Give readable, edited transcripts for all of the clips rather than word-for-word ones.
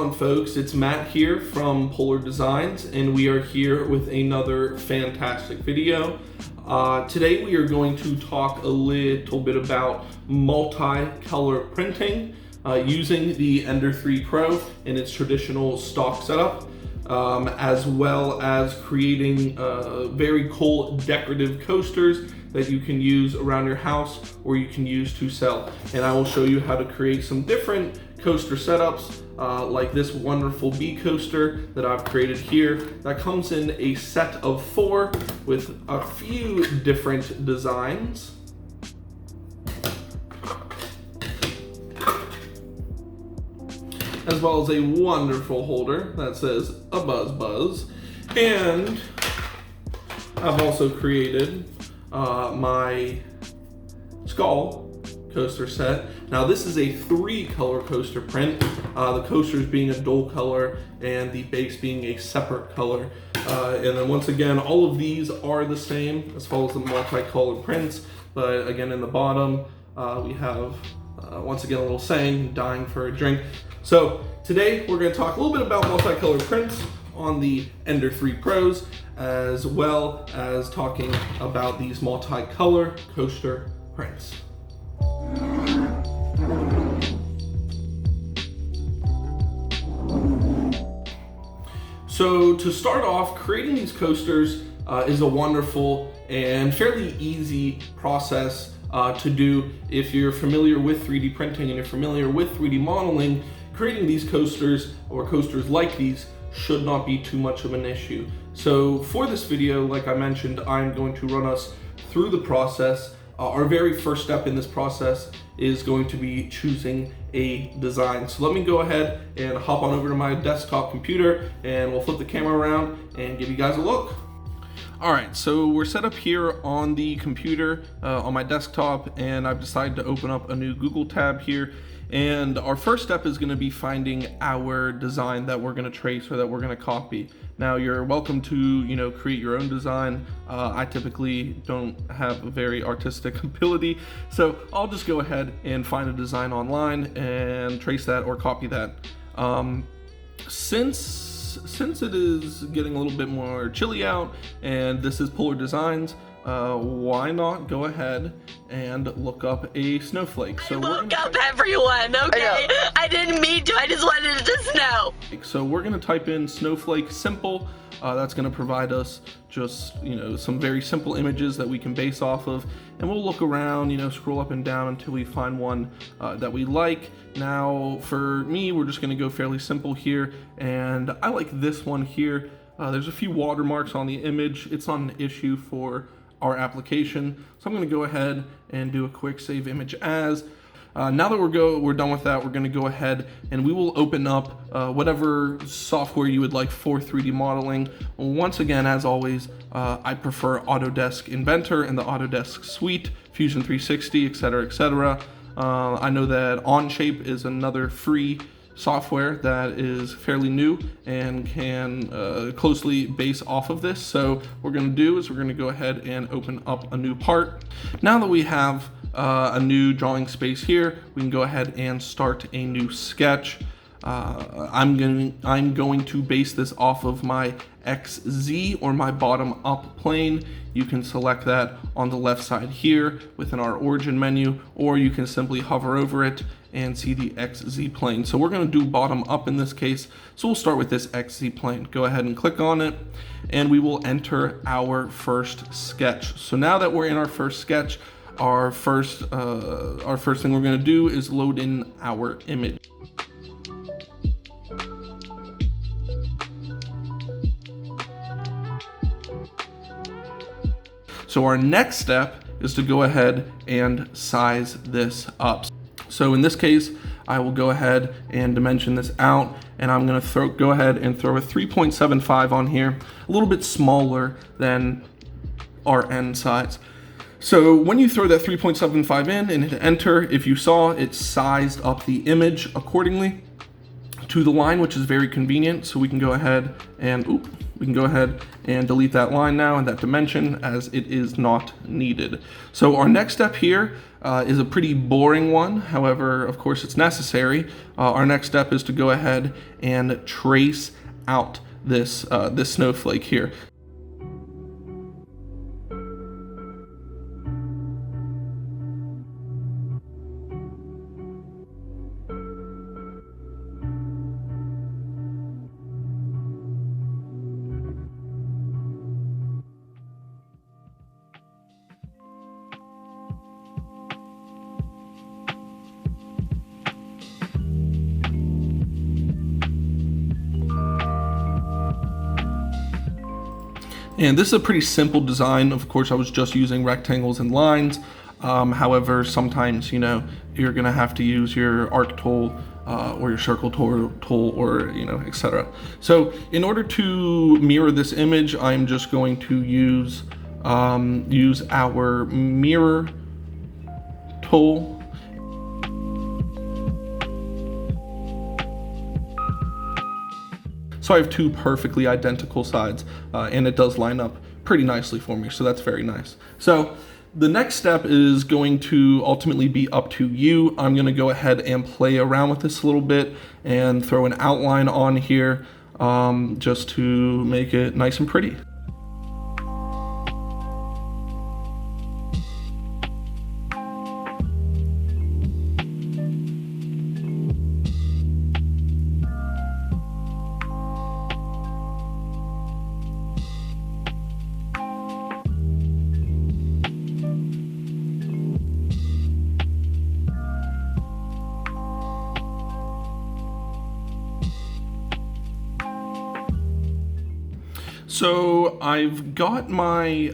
on, folks? It's Matt here from Polar Designs, and we are here with another fantastic video. Today we are going to talk a little bit about multicolor printing using the Ender 3 Pro in its traditional stock setup, as well as creating very cool decorative coasters that you can use around your house or you can use to sell. And I will show you how to create some different coaster setups like this wonderful bee coaster that I've created here that comes in a set of 4 with a few different designs. As well as a wonderful holder that says a buzz buzz. And I've also created my skull coaster set. Now this is a 3-color coaster print, the coasters being a dual color and the base being a separate color. And then once again, all of these are the same as far as the multicolored prints, but again in the bottom we have once again a little saying, dying for a drink. So today we're going to talk a little bit about multicolored prints on the Ender 3 Pros, as well as talking about these multicolor coaster prints. So to start off, creating these coasters is a wonderful and fairly easy process to do. If you're familiar with 3D printing and you're familiar with 3D modeling, creating these coasters or coasters like these should not be too much of an issue. So for this video, like I mentioned, I'm going to run us through the process. Our very first step in this process is going to be choosing a design. So let me go ahead and hop on over to my desktop computer and we'll flip the camera around and give you guys a look. All right, so we're set up here on the computer on my desktop, and I've decided to open up a new Google tab here. And our first step is going to be finding our design that we're going to trace or that we're going to copy. Now you're welcome to, create your own design. I typically don't have a very artistic ability, so I'll just go ahead and find a design online and trace that or copy that. Since it is getting a little bit more chilly out and this is Polar Designs, why not go ahead and look up a snowflake? So I woke up everyone, okay? I didn't mean to, I just wanted it to snow. So we're gonna type in snowflake simple. That's gonna provide us just, some very simple images that we can base off of. And we'll look around, scroll up and down until we find one that we like. Now, for me, we're just gonna go fairly simple here. And I like this one here. There's a few watermarks on the image. It's not an issue for our application. So I'm gonna go ahead and do a quick save image as. Now that we're done with that, we're gonna go ahead and we will open up whatever software you would like for 3D modeling. Once again, as always, I prefer Autodesk Inventor and the Autodesk Suite, Fusion 360, etc., etc. I know that Onshape is another free software that is fairly new and can closely base off of this. So what we're going to do is we're going to go ahead and open up a new part. Now that we have a new drawing space here, we can go ahead and start a new sketch. I'm going to base this off of my XZ or my bottom up plane. You can select that on the left side here within our origin menu, or you can simply hover over it and see the XZ plane. So we're going to do bottom up in this case. So we'll start with this XZ plane. Go ahead and click on it and we will enter our first sketch. So now that we're in our first sketch, our first thing we're going to do is load in our image. So our next step is to go ahead and size this up. So in this case, I will go ahead and dimension this out, and I'm going to go ahead and throw a 3.75 on here, a little bit smaller than our end size. So when you throw that 3.75 in and hit enter, if you saw, it sized up the image accordingly to the line, which is very convenient. So we can go ahead and we We can go ahead and delete that line now and that dimension, as it is not needed. So our next step here is a pretty boring one. However, of course, it's necessary. Our next step is to go ahead and trace out this snowflake here. And this is a pretty simple design. Of course, I was just using rectangles and lines. However, sometimes, you know, you're gonna have to use your arc tool or your circle tool or, you know, etc. So in order to mirror this image, I'm just going to use our mirror tool. So I have two perfectly identical sides, and it does line up pretty nicely for me, so that's very nice. So the next step is going to ultimately be up to you. I'm gonna go ahead and play around with this a little bit and throw an outline on here just to make it nice and pretty. So I've got my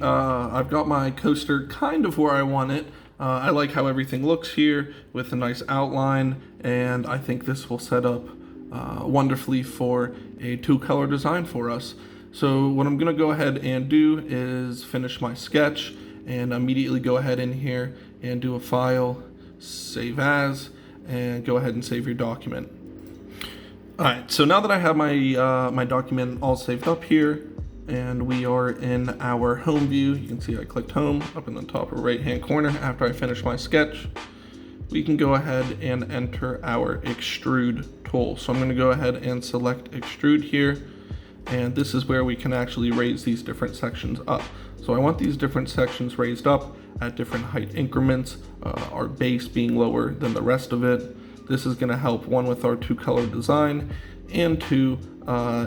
coaster kind of where I want it. I like how everything looks here with a nice outline, and I think this will set up wonderfully for a two-color design for us. So what I'm gonna go ahead and do is finish my sketch and immediately go ahead in here and do a file, save as, and go ahead and save your document. All right, so now that I have my my document all saved up here, and we are in our home view. You can see I clicked home up in the top right hand corner after I finished my sketch. We can go ahead and enter our extrude tool. So I'm going to go ahead and select extrude here, and this is where we can actually raise these different sections up. So I want these different sections raised up at different height increments, our base being lower than the rest of it. This is going to help, one, with our two-color design, and two,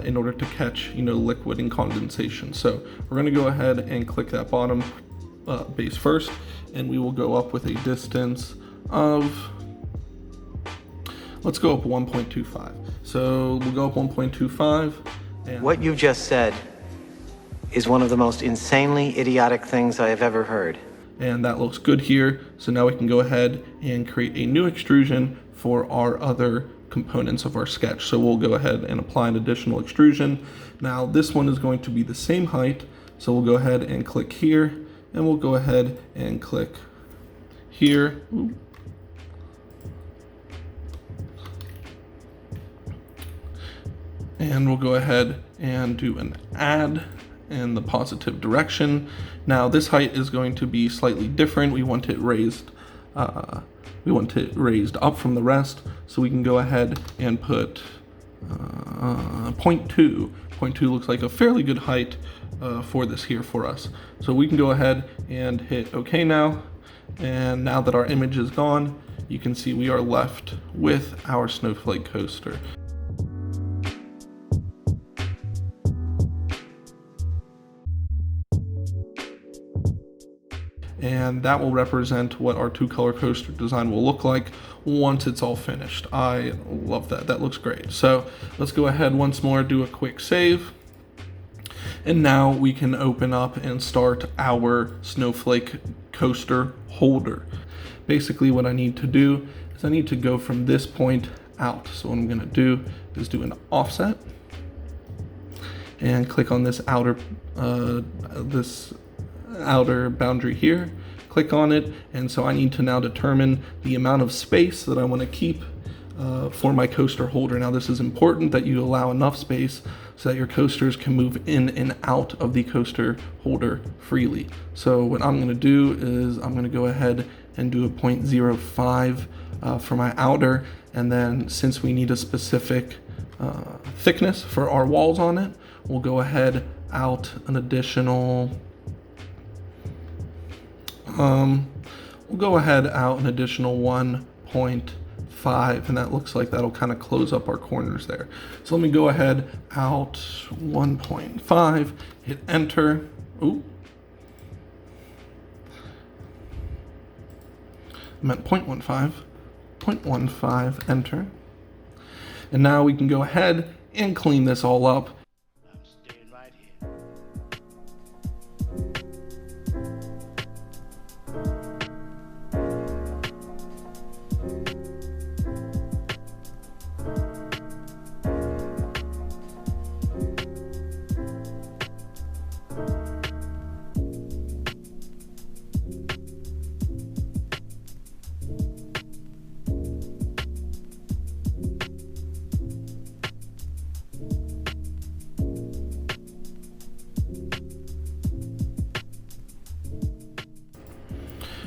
in order to catch, you know, liquid and condensation. So we're going to go ahead and click that bottom base first, and we will go up with a distance of, let's go up 1.25. So we'll go up 1.25. And what you've just said is one of the most insanely idiotic things I have ever heard. And that looks good here. So now we can go ahead and create a new extrusion for our other components of our sketch. So we'll go ahead and apply an additional extrusion. Now this one is going to be the same height, so we'll go ahead and click here, and we'll go ahead and click here. Ooh. And we'll go ahead and do an add in the positive direction. Now this height is going to be slightly different. We want it raised up from the rest, so we can go ahead and put 0.2. 0.2 looks like a fairly good height for this here for us. So we can go ahead and hit OK now. And now that our image is gone, you can see we are left with our snowflake coaster. And that will represent what our two-color coaster design will look like once it's all finished. I love that. That looks great. So let's go ahead once more, do a quick save. And now we can open up and start our snowflake coaster holder. Basically what I need to do is I need to go from this point out. So what I'm going to do is do an offset and click on this outer boundary here, click on it, and so I need to now determine the amount of space that I want to keep for my coaster holder. Now this is important that you allow enough space so that your coasters can move in and out of the coaster holder freely. So what I'm going to do is I'm going to go ahead and do a 0.05 for my outer, and then since we need a specific thickness for our walls on it, we'll go ahead out an additional 1.5, and that looks like that'll kind of close up our corners there. So let me go ahead out 1.5, hit enter. Ooh. I meant 0.15, enter. And now we can go ahead and clean this all up. I'm staying right here.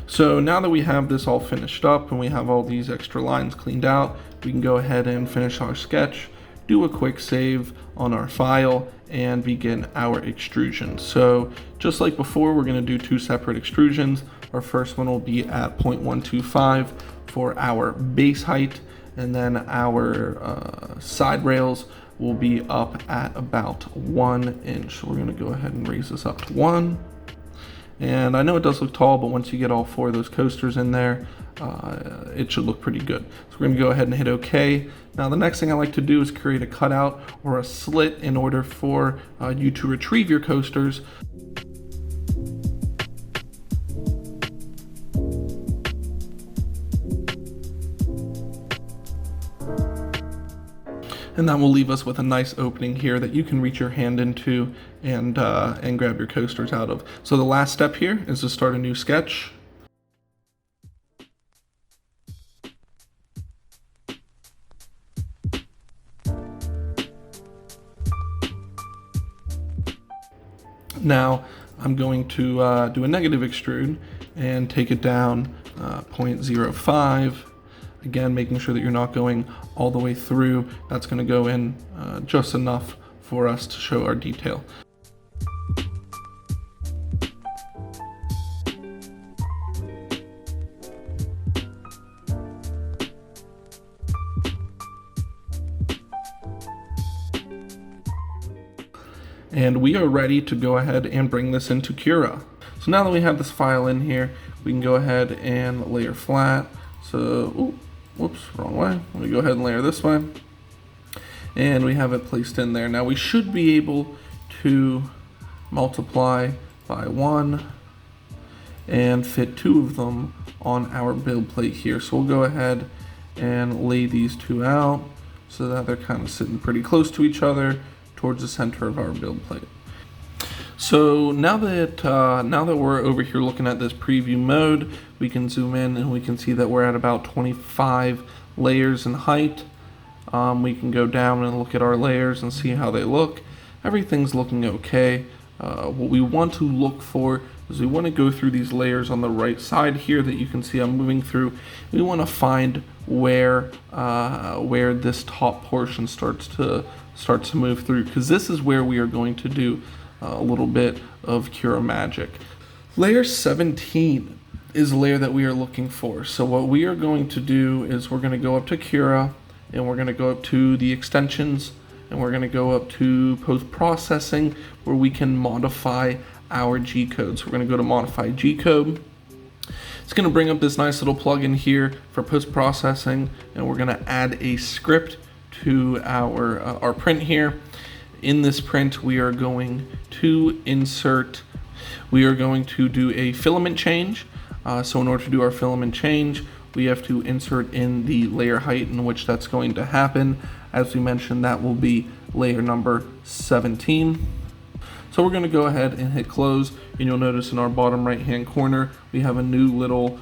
So now that we have this all finished up and we have all these extra lines cleaned out, we can go ahead and finish our sketch, do a quick save on our file, and begin our extrusion. So just like before, we're going to do two separate extrusions. Our first one will be at 0.125 for our base height, and then our side rails will be up at about 1 inch. We're going to go ahead and raise this up to 1. And I know it does look tall, but once you get all 4 of those coasters in there, it should look pretty good. So we're going to go ahead and hit OK. Now the next thing I like to do is create a cutout or a slit in order for you to retrieve your coasters. And that will leave us with a nice opening here that you can reach your hand into and grab your coasters out of. So the last step here is to start a new sketch. Now I'm going to do a negative extrude and take it down 0.05. Again, making sure that you're not going all the way through. That's going to go in just enough for us to show our detail. And we are ready to go ahead and bring this into Cura. So now that we have this file in here, we can go ahead and layer flat. So, ooh, whoops, wrong way. Let me go ahead and layer this way. And we have it placed in there. Now we should be able to multiply by 1 and fit 2 of them on our build plate here. So we'll go ahead and lay these 2 out so that they're kind of sitting pretty close to each other towards the center of our build plate. So now that we're over here looking at this preview mode, we can zoom in and we can see that we're at about 25 layers in height. We can go down and look at our layers and see how they look. Everything's looking okay. What we want to look for is we want to go through these layers on the right side here that you can see I'm moving through. We want to find where this top portion starts to move through, because this is where we are going to do a little bit of Cura magic. Layer 17 is the layer that we are looking for. So what we are going to do is we're going to go up to Cura, and we're going to go up to the extensions, and we're going to go up to post-processing, where we can modify our G-code. So we're going to go to modify G-code. It's going to bring up this nice little plugin here for post-processing, and we're going to add a script to our print here. In this print, we are going to do a filament change. So in order to do our filament change, we have to insert in the layer height in which that's going to happen. As we mentioned, that will be layer number 17. So we're going to go ahead and hit close, and you'll notice in our bottom right hand corner we have a new little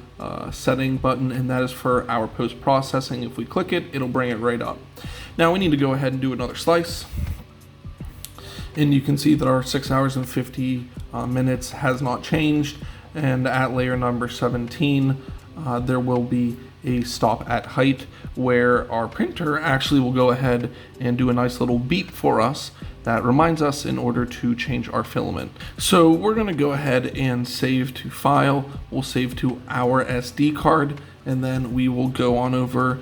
setting button, and that is for our post-processing. If we click it, it'll bring it right up. Now we need to go ahead and do another slice. And you can see that our 6 hours and 50 minutes has not changed. And at layer number 17, there will be a stop at height where our printer actually will go ahead and do a nice little beep for us that reminds us in order to change our filament. So we're gonna go ahead and save to file. We'll save to our SD card, and then we will go on over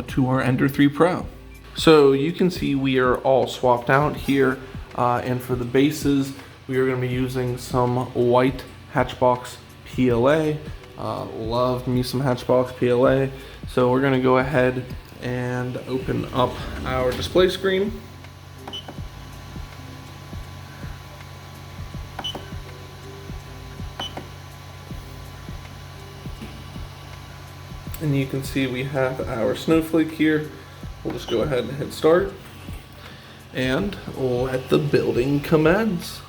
to our Ender 3 Pro. So you can see we are all swapped out here. And for the bases, we are gonna be using some white Hatchbox PLA. Love me some Hatchbox PLA. So we're gonna go ahead and open up our display screen. And you can see we have our snowflake here. We'll just go ahead and hit start and let the building commence.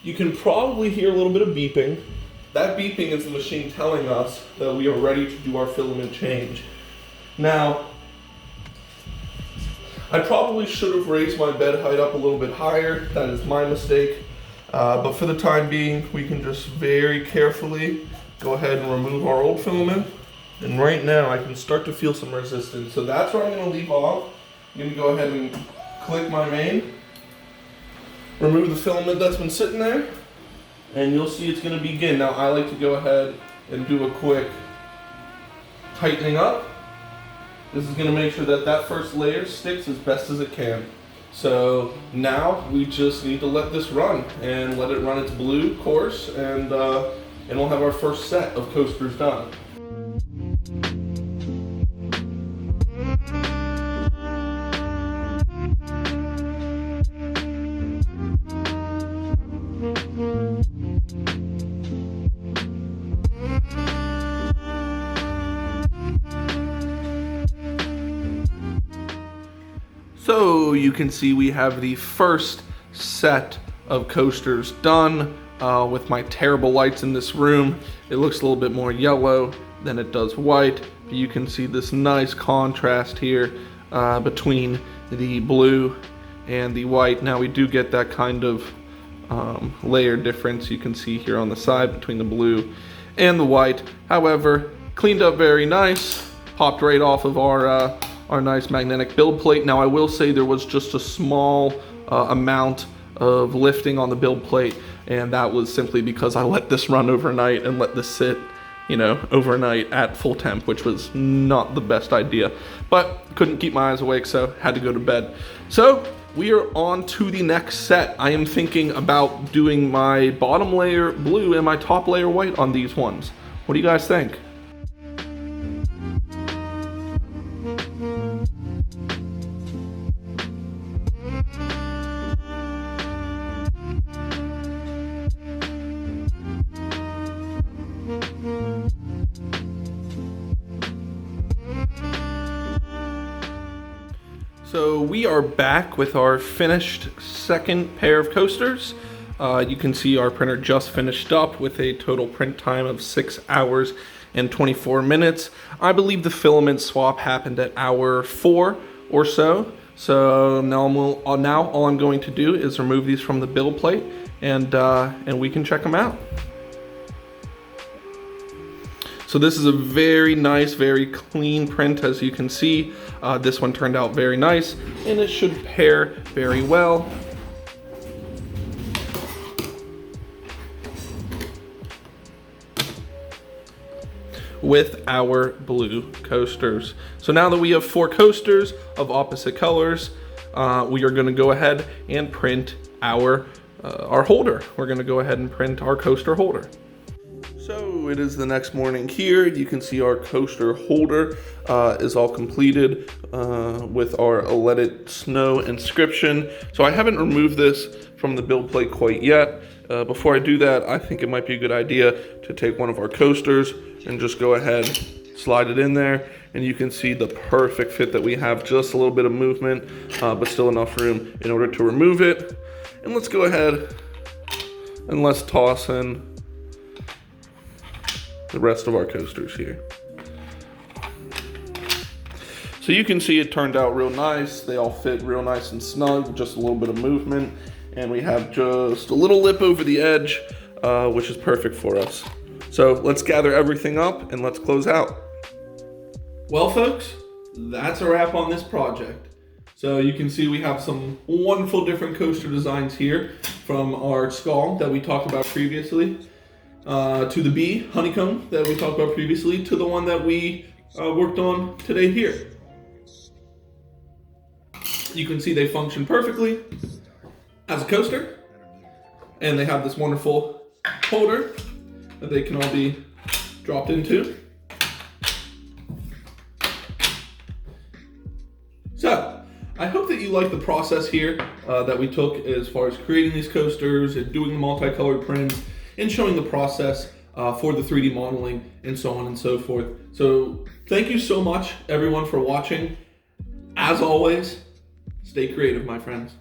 You can probably hear a little bit of beeping. That beeping is the machine telling us that we are ready to do our filament change. Now, I probably should have raised my bed height up a little bit higher. That is my mistake. But for the time being, we can just very carefully go ahead and remove our old filament. And right now, I can start to feel some resistance. So that's where I'm gonna leave off. I'm gonna go ahead and click my main, remove the filament that's been sitting there, and you'll see it's gonna begin. Now, I like to go ahead and do a quick tightening up. This is gonna make sure that that first layer sticks as best as it can. So now we just need to let this run and let it run its blue course, and we'll have our first set of coasters done. So you can see we have the first set of coasters done. With my terrible lights in this room, it looks a little bit more yellow than it does white. But you can see this nice contrast here between the blue and the white. Now we do get that kind of layer difference you can see here on the side between the blue and the white. However, cleaned up very nice, popped right off of our nice magnetic build plate. Now I will say there was just a small amount of lifting on the build plate, and that was simply because I let this run overnight and let this sit, you know, overnight at full temp, which was not the best idea, but couldn't keep my eyes awake, so had to go to bed. So we are on to the next set. I am thinking about doing my bottom layer blue and my top layer white on these ones. What do you guys think? So we are back with our finished second pair of coasters. You can see our printer just finished up with a total print time of 6 hours and 24 minutes. I believe the filament swap happened at hour 4 or so. So now all I'm going to do is remove these from the build plate, and we can check them out. So this is a very nice, very clean print, as you can see. This one turned out very nice, and it should pair very well. With our blue coasters. So now that we have 4 coasters of opposite colors, we are gonna go ahead and print our holder. We're gonna go ahead and print our coaster holder. So it is the next morning here. You can see our coaster holder is all completed with our Let It Snow inscription. So I haven't removed this from the build plate quite yet. Before I do that, I think it might be a good idea to take one of our coasters and just go ahead, slide it in there, and you can see the perfect fit that we have. Just a little bit of movement, but still enough room in order to remove it. And let's go ahead and let's toss in the rest of our coasters here. So you can see it turned out real nice. They all fit real nice and snug, just a little bit of movement. And we have just a little lip over the edge, which is perfect for us. So let's gather everything up and let's close out. Well, folks, that's a wrap on this project. So you can see we have some wonderful different coaster designs here, from our skull that we talked about previously, to the bee honeycomb that we talked about previously, to the one that we worked on today here. You can see they function perfectly as a coaster, and they have this wonderful holder that they can all be dropped into. So, I hope that you like the process here that we took as far as creating these coasters and doing the multicolored prints and showing the process for the 3D modeling and so on and so forth. So thank you so much, everyone, for watching. As always, stay creative, my friends.